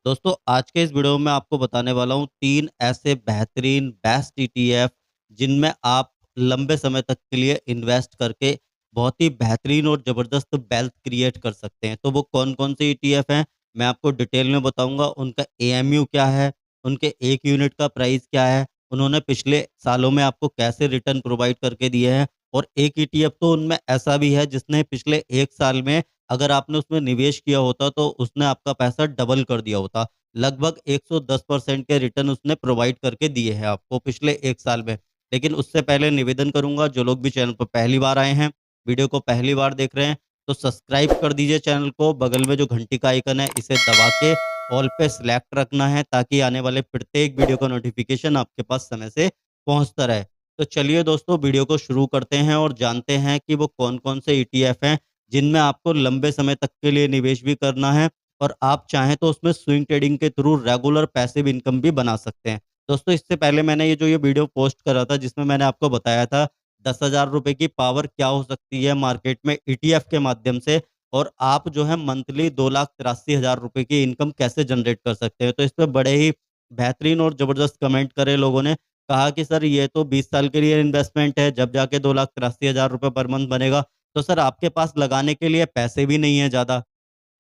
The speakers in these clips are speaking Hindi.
दोस्तों आज के इस वीडियो में आपको बताने वाला हूँ तीन ऐसे बेहतरीन बेस्ट ईटीएफ जिनमें आप लंबे समय तक के लिए इन्वेस्ट करके बहुत ही बेहतरीन और ज़बरदस्त वेल्थ क्रिएट कर सकते हैं। तो वो कौन कौन से ईटीएफ हैं मैं आपको डिटेल में बताऊंगा। उनका एएमयू क्या है, उनके एक यूनिट का प्राइस क्या है, उन्होंने पिछले सालों में आपको कैसे रिटर्न प्रोवाइड करके दिए हैं। और एक ईटीएफ तो उनमें ऐसा भी है जिसने पिछले एक साल में अगर आपने उसमें निवेश किया होता तो उसने आपका पैसा डबल कर दिया होता। लगभग 110% के रिटर्न उसने प्रोवाइड करके दिए हैं आपको पिछले एक साल में। लेकिन उससे पहले निवेदन करूंगा, जो लोग भी चैनल पर पहली बार आए हैं, वीडियो को पहली बार देख रहे हैं, तो सब्सक्राइब कर दीजिए चैनल को। बगल में जो घंटी का आइकन है इसे दबा के ऑल पे सिलेक्ट रखना है ताकि आने वाले प्रत्येक वीडियो का नोटिफिकेशन आपके पास समय से पहुंचता रहे। तो चलिए दोस्तों वीडियो को शुरू करते हैं और जानते हैं कि वो कौन कौन से ईटीएफ हैं जिनमें आपको लंबे समय तक के लिए निवेश भी करना है और आप चाहें तो उसमें स्विंग ट्रेडिंग के थ्रू रेगुलर पैसिव इनकम भी बना सकते हैं। दोस्तों इससे पहले मैंने ये वीडियो पोस्ट करा था जिसमें मैंने आपको बताया था 10,000 रुपए की पावर क्या हो सकती है मार्केट में ईटीएफ के माध्यम से, और आप जो है मंथली 2,83,000 रुपए की इनकम कैसे जनरेट कर सकते हैं। तो इस पर बड़े ही बेहतरीन और जबरदस्त कमेंट करे लोगों ने, कहा कि सर ये तो 20 साल के लिए इन्वेस्टमेंट है, जब जाके 2,83,000 रुपये पर मंथ बनेगा। तो सर आपके पास लगाने के लिए पैसे भी नहीं है ज़्यादा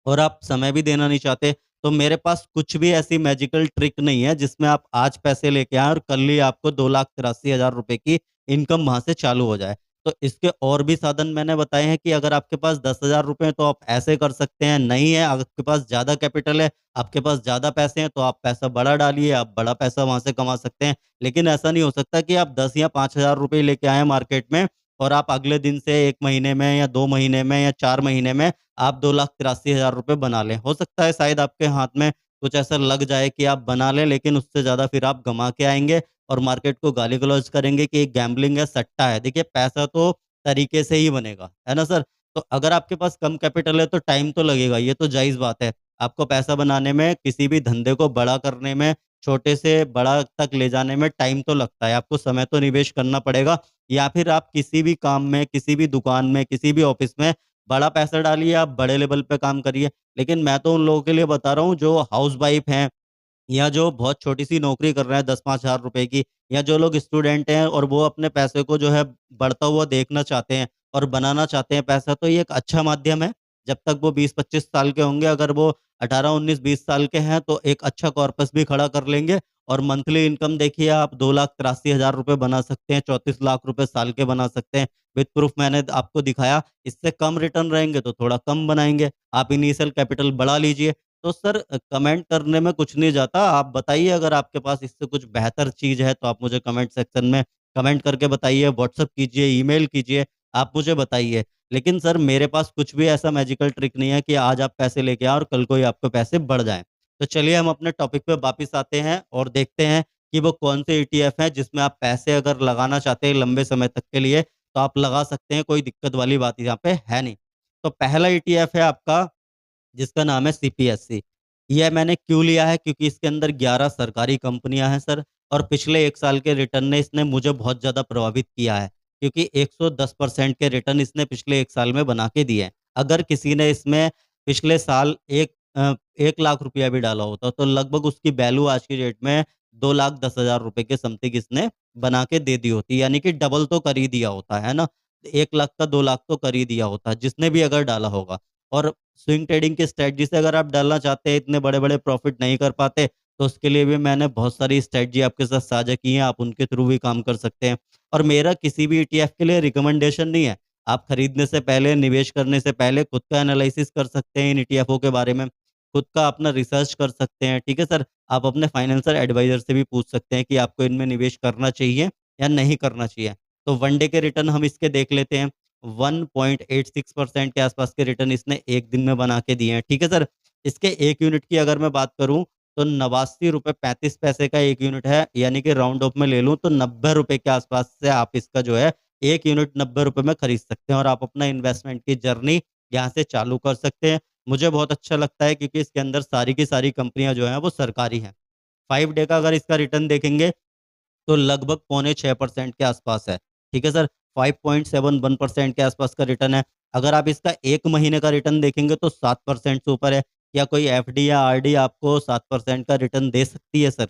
और आप समय भी देना नहीं चाहते, तो मेरे पास कुछ भी ऐसी मैजिकल ट्रिक नहीं है जिसमें आप आज पैसे लेके आए और कल ही आपको 2,83,000 रुपए की इनकम वहां से चालू हो जाए। तो इसके और भी साधन मैंने बताए हैं कि अगर आपके पास 10,000 रुपए हैं तो आप ऐसे कर सकते हैं, नहीं है आपके पास ज़्यादा कैपिटल है, आपके पास ज़्यादा पैसे हैं, तो आप पैसा बड़ा डालिए, आप बड़ा पैसा वहां से कमा सकते हैं। लेकिन ऐसा नहीं हो सकता कि आप 10 या 5 हज़ार रुपये लेके आए मार्केट में और आप अगले दिन से 1 महीने में या 2 महीने में या 4 महीने में आप 2,83,000 रुपये बना लें। हो सकता है शायद आपके हाथ में कुछ ऐसा लग जाए कि आप बना लें, लेकिन उससे ज़्यादा फिर आप गंवा के आएँगे और मार्केट को गाली गलौज करेंगे कि ये गैम्बलिंग है, सट्टा है। देखिए पैसा तो तरीके से ही बनेगा, है ना सर? तो अगर आपके पास कम कैपिटल है तो टाइम तो लगेगा, ये तो जायज़ बात है। आपको पैसा बनाने में, किसी भी धंधे को बड़ा करने में, छोटे से बड़ा तक ले जाने में टाइम तो लगता है, आपको समय तो निवेश करना पड़ेगा। या फिर आप किसी भी काम में, किसी भी दुकान में, किसी भी ऑफ़िस में बड़ा पैसा डालिए, आप बड़े लेवल पे काम करिए। लेकिन मैं तो उन लोगों के लिए बता रहा हूँ जो हाउसवाइफ हैं या जो बहुत छोटी-सी नौकरी कर रहे हैं 10-5 हज़ार रुपए की, या जो लोग स्टूडेंट हैं और वो अपने पैसे को जो है बढ़ता हुआ देखना चाहते हैं और बनाना चाहते हैं पैसा, तो ये एक अच्छा माध्यम है। जब तक वो 20-25 साल के होंगे, अगर वो 18, 19, 20 साल के हैं तो एक अच्छा कॉर्पस भी खड़ा कर लेंगे और मंथली इनकम देखिए आप 2,83,000 रुपए बना सकते हैं, 34 लाख रुपए साल के बना सकते हैं। विथ प्रूफ मैंने आपको दिखाया। इससे कम रिटर्न रहेंगे तो थोड़ा कम बनाएँगे। आप इनिशियल कैपिटल बढ़ा लीजिए। तो सर कमेंट करने में कुछ नहीं जाता। आप बताइए अगर आपके पास इससे कुछ बेहतर चीज़ है तो आप मुझे कमेंट सेक्शन में कमेंट करके बताइए, व्हाट्सएप कीजिए, ईमेल कीजिए, आप मुझे बताइए। लेकिन सर मेरे पास कुछ भी ऐसा मैजिकल ट्रिक नहीं है कि आज आप पैसे लेके आएँ और कल को ही आपके पैसे बढ़ जाएँ। तो चलिए हम अपने टॉपिक पे वापस आते हैं और देखते हैं कि वो कौन से ईटीएफ हैं जिसमें आप पैसे अगर लगाना चाहते हैं लंबे समय तक के लिए, तो आप लगा सकते हैं, कोई दिक्कत वाली बात यहाँ पे है नहीं। तो पहला ईटीएफ है आपका जिसका नाम है सीपीएससी। यह मैंने क्यों लिया है, क्योंकि इसके अंदर 11 सरकारी कंपनियां हैं सर, और पिछले एक साल के रिटर्न ने इसने मुझे बहुत ज़्यादा प्रभावित किया है, क्योंकि 110% के रिटर्न इसने पिछले एक साल में बना के दिए हैं। अगर किसी ने इसमें पिछले साल 1 लाख रुपया भी डाला होता तो लगभग उसकी वैल्यू आज की डेट में 2,10,000 रुपए के समथिंग इसने बना के दे दी होती, यानी कि डबल तो कर ही दिया होता है ना। 1 लाख का 2 लाख तो कर ही दिया होता जिसने भी अगर डाला होगा। और स्विंग ट्रेडिंग की स्ट्रेटजी से अगर आप डालना चाहते हैं, इतने बड़े-बड़े प्रॉफिट नहीं कर पाते, तो उसके लिए भी मैंने बहुत सारी स्ट्रेटजी आपके साथ साझा की हैं, आप उनके थ्रू भी काम कर सकते हैं। और मेरा किसी भी ईटीएफ के लिए रिकमेंडेशन नहीं है। आप खरीदने से पहले, निवेश करने से पहले खुद का एनालिसिस कर सकते हैं इन ईटीएफओ के बारे में, खुद का अपना रिसर्च कर सकते हैं, ठीक है सर? आप अपने फाइनेंशियल एडवाइज़र से भी पूछ सकते हैं कि आपको इनमें निवेश करना चाहिए या नहीं करना चाहिए। तो वन डे के रिटर्न हम इसके देख लेते हैं। 1.86% के आसपास के रिटर्न इसने एक दिन में बना के दिए हैं, ठीक है सर। इसके एक यूनिट की अगर मैं बात करूं तो 89 रुपये 35 पैसे का एक यूनिट है, यानी कि राउंड ऑफ में ले लूं तो 90 रुपए के आसपास से आप इसका जो है एक यूनिट 90 रुपए में खरीद सकते हैं और आप अपना इन्वेस्टमेंट की जर्नी यहाँ से चालू कर सकते हैं। मुझे बहुत अच्छा लगता है क्योंकि इसके अंदर सारी की सारी कंपनियां जो हैं वो सरकारी हैं। 5 डे का अगर इसका रिटर्न देखेंगे तो लगभग पौने 6% के आसपास है। ठीक है सर, 5.71% के आसपास का रिटर्न है। अगर आप इसका 1 महीने का रिटर्न देखेंगे तो 7% से ऊपर है। क्या कोई एफडी या आरडी आपको 7% का रिटर्न दे सकती है सर?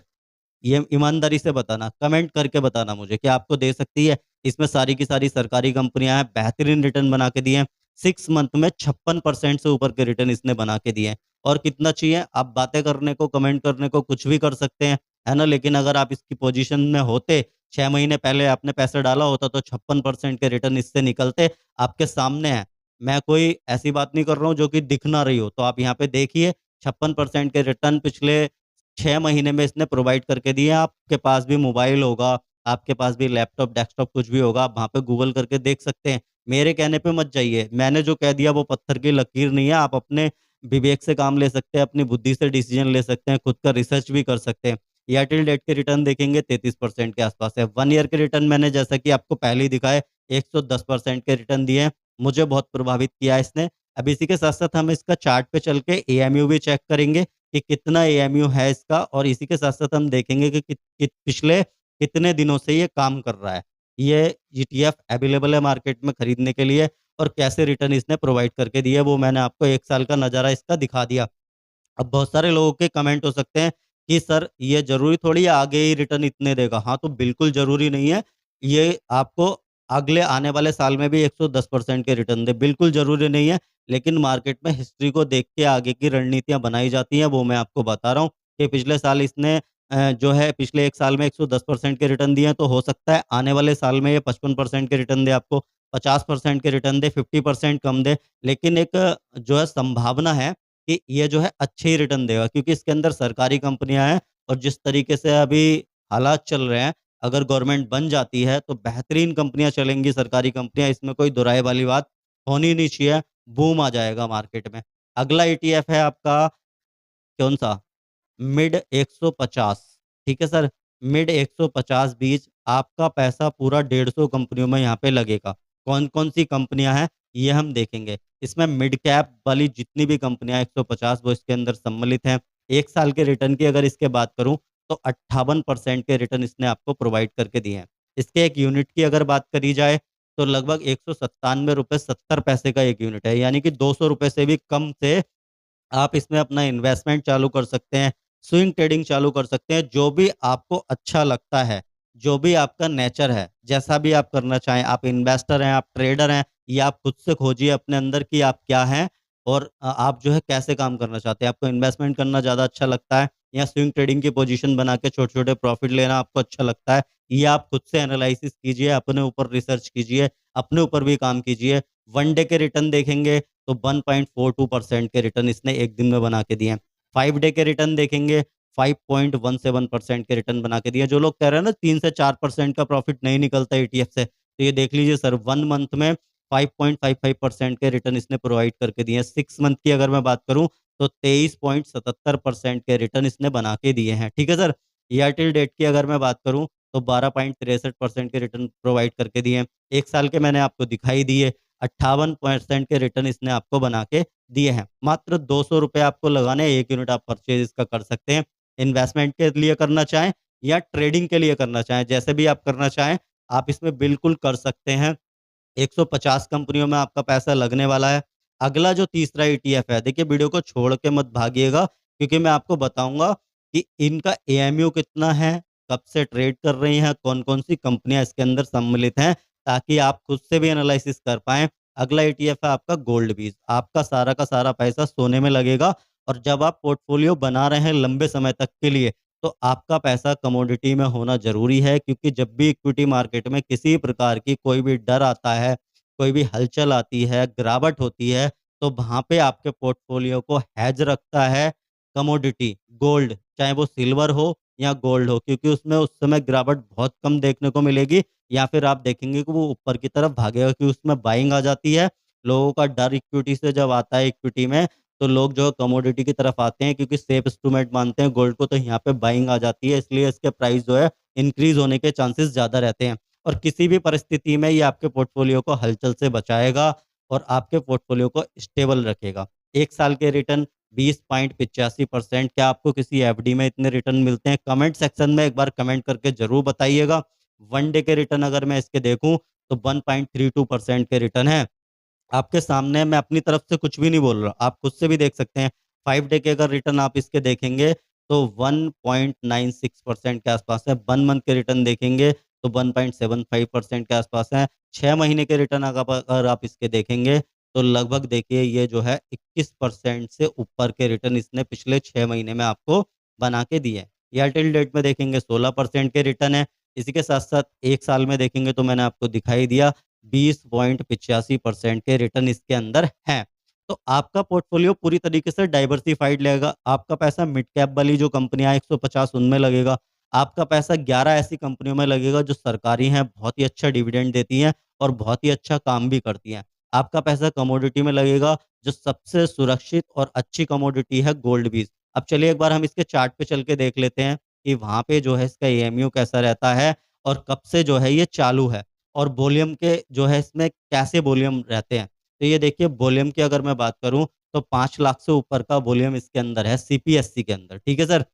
ये ईमानदारी से बताना, कमेंट करके बताना मुझे कि आपको दे सकती है। इसमें सारी की सारी सरकारी कंपनियां हैं, बेहतरीन रिटर्न बना के दिए हैं। 6 मंथ में 56% से ऊपर के रिटर्न इसने बना के दिए हैं। और कितना चाहिए? आप बातें करने को, कमेंट करने को कुछ भी कर सकते हैं, है ना? लेकिन अगर आप इसकी पोजीशन में होते, 6 महीने पहले आपने पैसे डाला होता, तो 56% के रिटर्न इससे निकलते। आपके सामने है, मैं कोई ऐसी बात नहीं कर रहा हूँ जो कि दिख ना रही हो। तो आप यहाँ पे देखिए, 56% के रिटर्न पिछले 6 महीने में इसने प्रोवाइड करके दिए हैं। आपके पास भी मोबाइल होगा, आपके पास भी लैपटॉप, डेस्कटॉप कुछ भी होगा, आप वहाँ पे गूगल करके देख सकते हैं। मेरे कहने पे मत जाइए, मैंने जो कह दिया वो पत्थर की लकीर नहीं है। आप अपने विवेक से काम ले सकते हैं, अपनी बुद्धि से डिसीजन ले सकते हैं, खुद का रिसर्च भी कर सकते हैं। एयरटेल डेट के रिटर्न देखेंगे 33% के आसपास है। 1 ईयर के रिटर्न मैंने जैसा कि आपको पहले ही दिखाए 110% के रिटर्न दिए हैं। मुझे बहुत प्रभावित किया है इसने। अब इसी के साथ साथ हम इसका चार्ट पे चल के एएमयू भी चेक करेंगे कि कितना एएमयू है इसका, और इसी के साथ साथ हम देखेंगे कि पिछले कितने दिनों से ये काम कर रहा है। ये ईटीएफ अवेलेबल है मार्केट में खरीदने के लिए, और कैसे रिटर्न इसने प्रोवाइड करके दिए वो मैंने आपको 1 साल का नज़ारा इसका दिखा दिया। अब बहुत सारे लोगों के कमेंट हो सकते हैं कि सर ये ज़रूरी थोड़ी है आगे ही रिटर्न इतने देगा। हाँ, तो बिल्कुल ज़रूरी नहीं है। ये आपको अगले आने वाले साल में भी 110% के रिटर्न दे, बिल्कुल ज़रूरी नहीं है। लेकिन मार्केट में हिस्ट्री को देख के आगे की रणनीतियाँ बनाई जाती हैं, वो मैं आपको बता रहा हूँ कि पिछले साल इसने जो है पिछले 1 साल में 110% के रिटर्न दिए हैं, तो हो सकता है आने वाले साल में ये 55% के रिटर्न दे आपको, 50% के रिटर्न दे, 50% कम दे। लेकिन एक जो है संभावना है कि ये जो है अच्छे ही रिटर्न देगा, क्योंकि इसके अंदर सरकारी कंपनियां हैं, और जिस तरीके से अभी हालात चल रहे हैं, अगर गवर्नमेंट बन जाती है तो बेहतरीन कंपनियां चलेंगी, सरकारी कंपनियां, इसमें कोई दुराई वाली बात होनी नहीं चाहिए। बूम आ जाएगा मार्केट में। अगला ईटीएफ है आपका, कौन सा? मिड 150। ठीक है सर, मिड 150 बीज आपका पैसा पूरा 150 कंपनियों में यहाँ पे लगेगा। कौन कौन सी कंपनियां हैं ये हम देखेंगे। इसमें मिड कैप वाली जितनी भी कंपनियां 150 वो इसके अंदर सम्मिलित हैं। 1 साल के रिटर्न की अगर इसके बात करूं तो 58% के रिटर्न इसने आपको प्रोवाइड करके दिए हैं। इसके एक यूनिट की अगर बात करी जाए तो लगभग 197 रुपये 70 पैसे का एक यूनिट है, यानी कि 200 रुपये से भी कम से आप इसमें अपना इन्वेस्टमेंट चालू कर सकते हैं, स्विंग ट्रेडिंग चालू कर सकते हैं, जो भी आपको अच्छा लगता है, जो भी आपका नेचर है, जैसा भी आप करना चाहें। आप इन्वेस्टर हैं, आप ट्रेडर हैं, या आप खुद से खोजिए अपने अंदर कि आप क्या हैं, और आप जो है कैसे काम करना चाहते हैं। आपको इन्वेस्टमेंट करना ज़्यादा अच्छा लगता है, या स्विंग ट्रेडिंग की पोजीशन बना के छोटे-छोटे प्रॉफिट लेना आपको अच्छा लगता है, ये आप खुद से एनालिसिस कीजिए, अपने ऊपर रिसर्च कीजिए, अपने ऊपर भी काम कीजिए। 1 डे के रिटर्न देखेंगे तो 1.42% के रिटर्न इसने एक दिन में बना के दिए हैं। 5 डे के रिटर्न देखेंगे, 5.17% के रिटर्न बना के दिए। जो लोग कह रहे हैं ना 3 से 4% का प्रॉफिट नहीं निकलता ईटीएफ से, तो ये देख लीजिए सर, 1 मंथ में 5.55% के रिटर्न इसने प्रोवाइड करके दिए हैं। 6 मंथ की अगर मैं बात करूं तो 23.77% के रिटर्न इसने बना के दिए हैं। ठीक है सर। एयरटेल डेट की अगर मैं बात करूं तो 12.63% के रिटर्न प्रोवाइड करके दिए हैं। 1 साल के मैंने आपको दिखाई दिए, 58% के रिटर्न इसने आपको बना के दिए हैं। मात्र 200 रुपये आपको लगाने हैं, 1 यूनिट आप परचेज इसका कर सकते हैं। इन्वेस्टमेंट के लिए करना चाहें या ट्रेडिंग के लिए करना चाहें, जैसे भी आप करना चाहें, आप इसमें बिल्कुल कर सकते हैं। 150 कंपनियों में आपका पैसा लगने वाला है। अगला जो तीसरा ईटीएफ है, देखिए वीडियो को छोड़ के मत भागिएगा, क्योंकि मैं आपको बताऊंगा कि इनका एएमयू कितना है, कब से ट्रेड कर रही हैं, कौन-कौन सी कंपनियां इसके अंदर सम्मिलित हैं, ताकि आप खुद से भी एनालिसिस कर पाएँ। अगला ईटीएफ है आपका गोल्ड बीज। आपका सारा का सारा पैसा सोने में लगेगा, और जब आप पोर्टफोलियो बना रहे हैं लंबे समय तक के लिए, तो आपका पैसा कमोडिटी में होना ज़रूरी है, क्योंकि जब भी इक्विटी मार्केट में किसी प्रकार की कोई भी डर आता है, कोई भी हलचल आती है, गिरावट होती है, तो वहाँ पे आपके पोर्टफोलियो को हेज रखता है कमोडिटी, गोल्ड, चाहे वो सिल्वर हो या गोल्ड हो, क्योंकि उसमें उस समय गिरावट बहुत कम देखने को मिलेगी, या फिर आप देखेंगे कि वो ऊपर की तरफ भागेगा, कि उसमें बाइंग आ जाती है। लोगों का डर इक्विटी से जब आता है इक्विटी में, तो लोग जो है कमोडिटी की तरफ आते हैं, क्योंकि सेफ इंस्ट्रूमेंट मानते हैं गोल्ड को, तो यहाँ पे बाइंग आ जाती है, इसलिए इसके प्राइस जो है इंक्रीज होने के चांसेस ज़्यादा रहते हैं। और किसी भी परिस्थिति में ये आपके पोर्टफोलियो को हलचल से बचाएगा, और आपके पोर्टफोलियो को स्टेबल रखेगा। 1 साल के रिटर्न 20.85%। क्या आपको किसी एफडी में इतने रिटर्न मिलते हैं? कमेंट सेक्शन में एक बार कमेंट करके जरूर बताइएगा। 1 डे के रिटर्न अगर मैं इसके देखूं तो 1.32% के रिटर्न है। आपके सामने, मैं अपनी तरफ से कुछ भी नहीं बोल रहा, आप खुद से भी देख सकते हैं। 5 डे के अगर रिटर्न आप इसके देखेंगे तो 1.96% के आसपास है। 1 मंथ के रिटर्न देखेंगे तो 1.75% के आसपास है। 6 महीने के रिटर्न अगर आप इसके देखेंगे तो लगभग देखिए ये जो है 21% से ऊपर के रिटर्न इसने पिछले 6 महीने में आपको बना के दिए हैं। ईयर टिल डेट में देखेंगे 16% के रिटर्न है। इसी के साथ साथ 1 साल में देखेंगे तो मैंने आपको दिखाई दिया 20.85% के रिटर्न इसके अंदर हैं। तो आपका पोर्टफोलियो पूरी तरीके से डाइवर्सिफाइड लगेगा। आपका पैसा मिड कैप वाली जो कंपनियां 150 उनमें लगेगा। आपका पैसा 11 ऐसी कंपनियों में लगेगा जो सरकारी हैं, बहुत ही अच्छा डिविडेंड देती हैं और बहुत ही अच्छा काम भी करती हैं। आपका पैसा कमोडिटी में लगेगा, जो सबसे सुरक्षित और अच्छी कमोडिटी है गोल्ड बीज। अब चलिए एक बार हम इसके चार्ट पे चल के देख लेते हैं कि वहां पे जो है इसका एएमयू कैसा रहता है और कब से जो है ये चालू है और वॉल्यूम के जो है इसमें कैसे वॉल्यूम रहते हैं। तो ये देखिए वॉल्यूम की अगर मैं बात करूं तो 5 लाख से ऊपर का वॉल्यूम इसके अंदर है सीपीएससी के अंदर, ठीक है सर।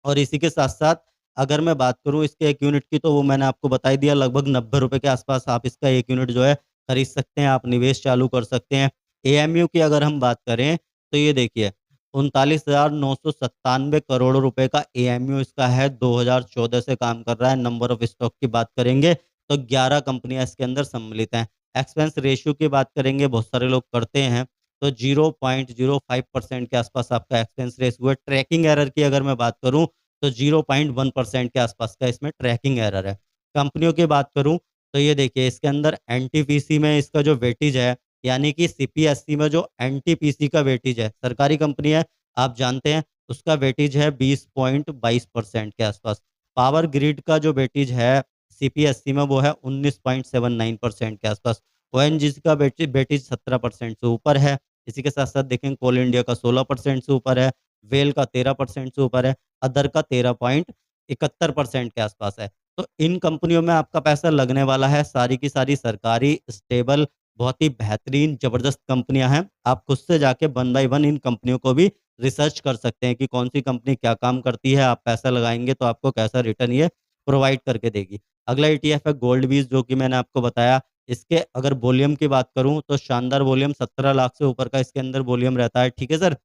और इसी के साथ साथ अगर मैं बात करूं इसके एक यूनिट की तो वो मैंने आपको बता ही दिया, लगभग 90 रुपए के आसपास आप इसका एक यूनिट जो है खरीद सकते हैं, आप निवेश चालू कर सकते हैं। एएमयू की अगर हम बात करें तो ये देखिए 39,997 करोड़ रुपए का एएमयू इसका है, 2014 से काम कर रहा है। नंबर ऑफ स्टॉक की बात करेंगे तो 11 कंपनियां इसके अंदर सम्मिलित हैं। एक्सपेंस रेशियो की बात करेंगे, बहुत सारे लोग करते हैं, तो 0.05% के आसपास आपका एक्सपेंस रेशियो है। ट्रैकिंग एरर की अगर मैं बात करूं तो 0.1% के आसपास का इसमें ट्रैकिंग एरर है। कंपनियों की बात करूं तो ये देखिए इसके अंदर एनटीपीसी में इसका जो वेटेज है, यानी कि सीपीएससी में जो एनटीपीसी का वेटेज है, सरकारी कंपनी है आप जानते हैं, उसका वेटेज है 20.22% के आसपास। पावर ग्रिड का जो वेटेज है सीपीएससी में वो है 19.79% के आसपास। ओएनजीसी का वेटेज 17% से ऊपर है। इसी के साथ साथ देखें कोल इंडिया का 16% से ऊपर है, वेल का 13% से ऊपर है, अदर का 13.71% के आसपास है। तो इन कंपनियों में आपका पैसा लगने वाला है। सारी की सारी सरकारी, स्टेबल, बहुत ही बेहतरीन जबरदस्त कंपनियां हैं। आप खुद से जाके 1 बाय 1 इन कंपनियों को भी रिसर्च कर सकते हैं कि कौन सी कंपनी क्या काम करती है, आप पैसा लगाएंगे तो आपको कैसा रिटर्न ये प्रोवाइड करके देगी। अगला ईटीएफ है गोल्ड बीज, जो कि मैंने आपको बताया। इसके अगर वॉल्यूम की बात करूं तो शानदार वॉल्यूम, 17 लाख से ऊपर का इसके अंदर वॉल्यूम रहता है, ठीक है सर।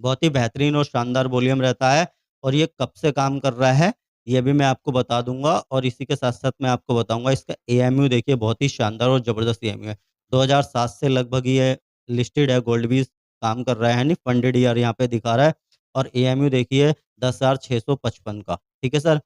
बहुत ही बेहतरीन और शानदार वॉल्यूम रहता है। और ये कब से काम कर रहा है ये भी मैं आपको बता दूंगा, और इसी के साथ साथ मैं आपको बताऊंगा इसका एएमयू। देखिए बहुत ही शानदार और जबरदस्त एएमयू है। 2007 से लगभग ये लिस्टेड है, गोल्ड बीज काम कर रहा है, नहीं फंडेड ईयर यहाँ पे दिखा रहा है। और एएमयू देखिए 10,655 का, ठीक है सर।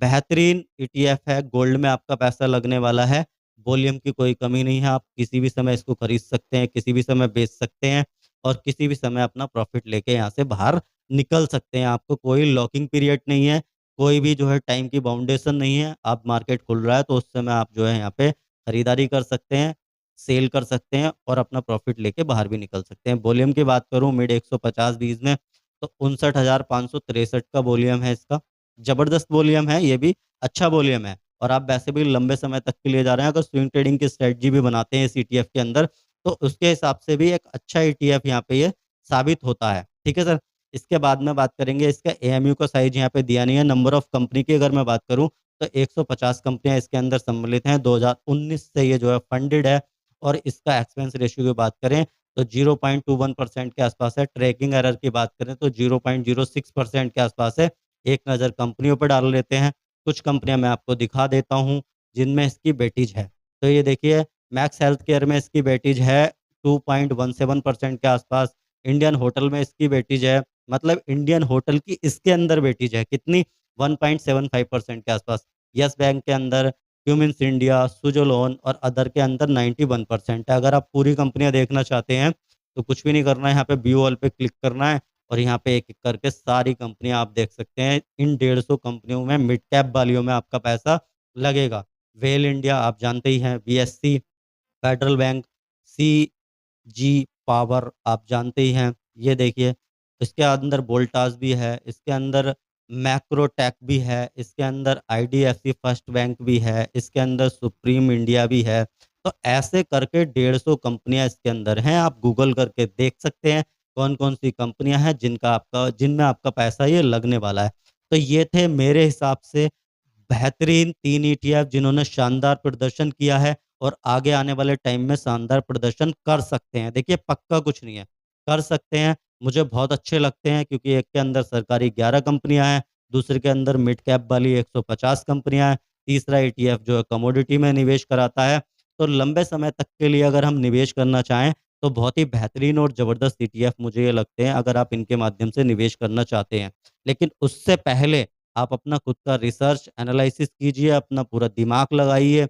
बेहतरीन ईटीएफ है, गोल्ड में आपका पैसा लगने वाला है। वॉल्यूम की कोई कमी नहीं है, आप किसी भी समय इसको खरीद सकते हैं, किसी भी समय बेच सकते हैं और किसी भी समय अपना प्रॉफिट लेके यहाँ से बाहर निकल सकते हैं। आपको कोई लॉकिंग पीरियड नहीं है, कोई भी जो है टाइम की बाउंडेशन नहीं है। आप मार्केट खुल रहा है तो उस समय आप जो है यहाँ पे खरीदारी कर सकते हैं, सेल कर सकते हैं और अपना प्रॉफिट लेके बाहर भी निकल सकते हैं। वॉल्यूम की बात करूँ मिड 150 बीज में तो 59,563 का वॉल्यूम है इसका। जबरदस्त वॉल्यूम है, ये भी अच्छा वॉल्यूम है। और आप वैसे भी लंबे समय तक के लिए जा रहे हैं, अगर स्विंग ट्रेडिंग की स्ट्रेटजी भी बनाते हैं इस ईटीएफ के अंदर तो उसके हिसाब से भी एक अच्छा ईटीएफ यहाँ पे ये साबित होता है, ठीक है सर। इसके बाद में बात करेंगे इसका एएमयू का साइज यहाँ पे दिया नहीं है। नंबर ऑफ कंपनी की अगर मैं बात करूँ तो 150 कंपनियां इसके अंदर सम्मिलित हैं। 2019 से ये जो है फंडेड है। और इसका एक्सपेंस रेशियो की बात करें तो 0.21% के आसपास है। ट्रैकिंग एरर की बात करें तो 0.06% के आसपास है। एक नज़र कंपनियों पर डाल लेते हैं। कुछ कंपनियां मैं आपको दिखा देता हूं जिनमें इसकी बेटीज है। तो ये देखिए मैक्स हेल्थ केयर में इसकी बेटीज है 2.17% के आसपास। इंडियन होटल में इसकी बेटीज है, मतलब इंडियन होटल की इसके अंदर बेटीज है कितनी, 1.75% के आसपास। यस बैंक के अंदर, क्यूमिंस इंडिया, सुजोलोन और अदर के अंदर 91% है। अगर आप पूरी कंपनियां देखना चाहते हैं तो कुछ भी नहीं करना है, यहाँ पे व्यू ऑल पे क्लिक करना है और यहाँ पे एक एक करके सारी कंपनियां आप देख सकते हैं। इन 150 कंपनियों में मिड कैप वालियों में आपका पैसा लगेगा। वेल इंडिया आप जानते ही हैं, बीएससी, फेडरल बैंक, सी जी पावर आप जानते ही हैं। ये देखिए इसके अंदर वोल्टास भी है, इसके अंदर मैक्रोटेक भी है, इसके अंदर आईडीएफसी फर्स्ट बैंक भी है, इसके अंदर सुप्रीम इंडिया भी है। तो ऐसे करके 150 कंपनियां इसके अंदर हैं। आप गूगल करके देख सकते हैं कौन कौन सी कंपनियां हैं जिनमें आपका पैसा ये लगने वाला है। तो ये थे मेरे हिसाब से बेहतरीन 3 ईटीएफ जिन्होंने शानदार प्रदर्शन किया है और आगे आने वाले टाइम में शानदार प्रदर्शन कर सकते हैं। देखिए पक्का कुछ नहीं है, कर सकते हैं। मुझे बहुत अच्छे लगते हैं क्योंकि एक के अंदर सरकारी 11 कंपनियाँ हैं, दूसरे के अंदर मिड कैप वाली 150 कंपनियाँ हैं, तीसरा ईटीएफ जो है कमोडिटी में निवेश कराता है। तो लंबे समय तक के लिए अगर हम निवेश करना चाहें, तो बहुत ही बेहतरीन और ज़बरदस्त ईटीएफ मुझे ये लगते हैं अगर आप इनके माध्यम से निवेश करना चाहते हैं। लेकिन उससे पहले आप अपना खुद का रिसर्च एनालिसिस कीजिए, अपना पूरा दिमाग लगाइए,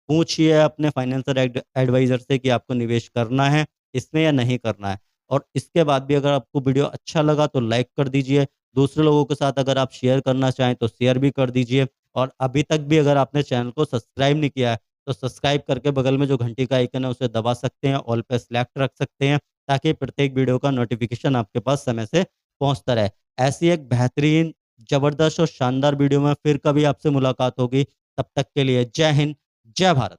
पूछिए अपने फाइनेंशियल एडवाइज़र से कि आपको निवेश करना है इसमें या नहीं करना है। और इसके बाद भी अगर आपको वीडियो अच्छा लगा तो लाइक कर दीजिए, दूसरे लोगों के साथ अगर आप शेयर करना चाहें तो शेयर भी कर दीजिए और अभी तक भी अगर आपने चैनल को सब्सक्राइब नहीं किया है, तो सब्सक्राइब करके बगल में जो घंटी का आइकन है उसे दबा सकते हैं, ऑल पे सेलेक्ट रख सकते हैं, ताकि प्रत्येक वीडियो का नोटिफ़िकेशन आपके पास समय से पहुँचता रहे। ऐसी एक बेहतरीन, ज़बरदस्त और शानदार वीडियो में फिर कभी आपसे मुलाकात होगी, तब तक के लिए जय हिंद, जय भारत।